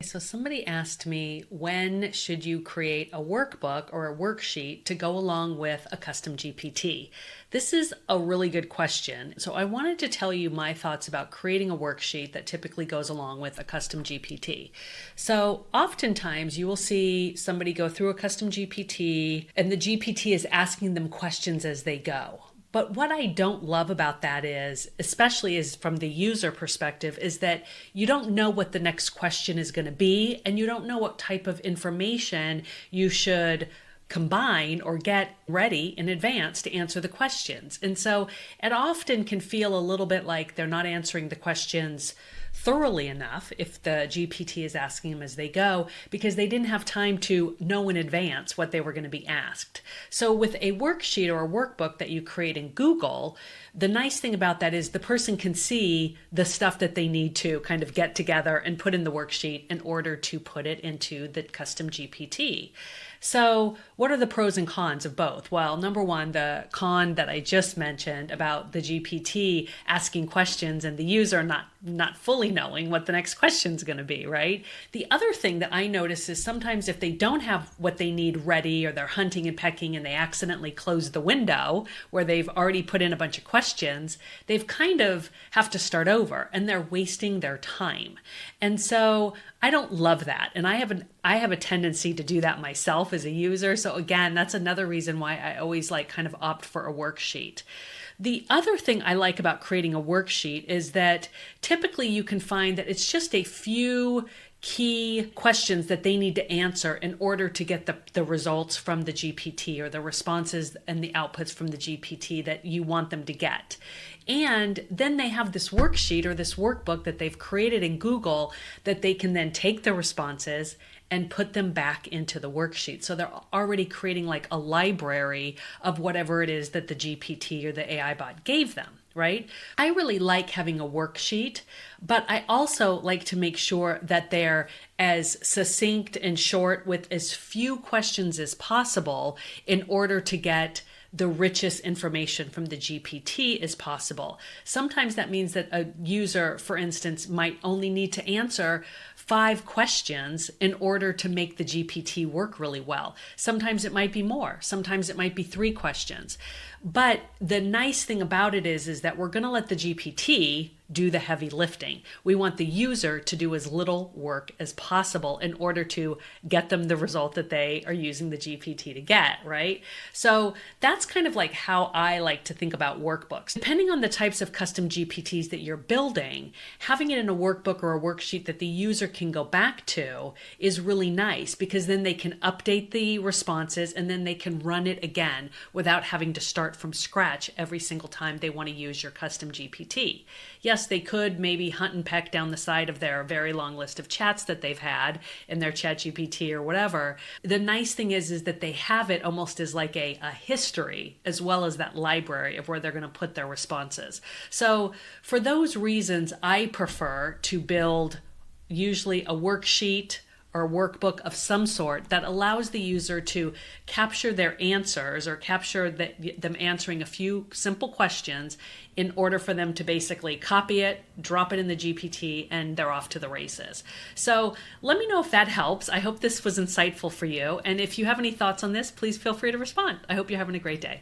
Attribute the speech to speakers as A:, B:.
A: So somebody asked me, when should you create a workbook or a worksheet to go along with a custom GPT? This is a really good question. So I wanted to tell you my thoughts about creating a worksheet that typically goes along with a custom GPT. So oftentimes you will see somebody go through a custom GPT and the GPT is asking them questions as they go. But what I don't love about that is, especially is from the user perspective, is that you don't know what the next question is going to be, and you don't know what type of information you should combine or get ready in advance to answer the questions. And so it often can feel a little bit like they're not answering the questions thoroughly enough if the GPT is asking them as they go, because they didn't have time to know in advance what they were going to be asked. So with a worksheet or a workbook that you create in Google, the nice thing about that is the person can see the stuff that they need to kind of get together and put in the worksheet in order to put it into the custom GPT. So what are the pros and cons of both? Well, number one, the con that I just mentioned about the GPT asking questions and the user not fully knowing what the next question is going to be, right? The other thing that I notice is sometimes if they don't have what they need ready, or they're hunting and pecking and they accidentally close the window where they've already put in a bunch of questions, they've kind of have to start over and they're wasting their time. And so I don't love that. And I have a tendency to do that myself as a user. So again, that's another reason why I always kind of opt for a worksheet. The other thing I like about creating a worksheet is that typically you can find that it's just a few key questions that they need to answer in order to get the results from the GPT, or the responses and the outputs from the GPT that you want them to get. And then they have this worksheet or this workbook that they've created in Google that they can then take the responses and put them back into the worksheet. So they're already creating like a library of whatever it is that the GPT or the AI bot gave them, right? I really like having a worksheet, but I also like to make sure that they're as succinct and short with as few questions as possible in order to get the richest information from the GPT as possible. Sometimes that means that a user, for instance, might only need to answer 5 questions in order to make the GPT work really well. Sometimes it might be more. Sometimes it might be 3 questions. But the nice thing about it is that we're going to let the GPT do the heavy lifting. We want the user to do as little work as possible in order to get them the result that they are using the GPT to get, right? So that's kind of like how I like to think about workbooks. Depending on the types of custom GPTs that you're building, having it in a workbook or a worksheet that the user can go back to is really nice, because then they can update the responses and then they can run it again without having to start from scratch every single time they want to use your custom GPT. Yes, they could maybe hunt and peck down the side of their very long list of chats that they've had in their ChatGPT or whatever. The nice thing is that they have it almost as like a history, as well as that library of where they're going to put their responses. So for those reasons, I prefer to build usually a worksheet or a workbook of some sort that allows the user to capture their answers, or capture them answering a few simple questions in order for them to basically copy it, drop it in the GPT, and they're off to the races. So let me know if that helps. I hope this was insightful for you. And if you have any thoughts on this, please feel free to respond. I hope you're having a great day.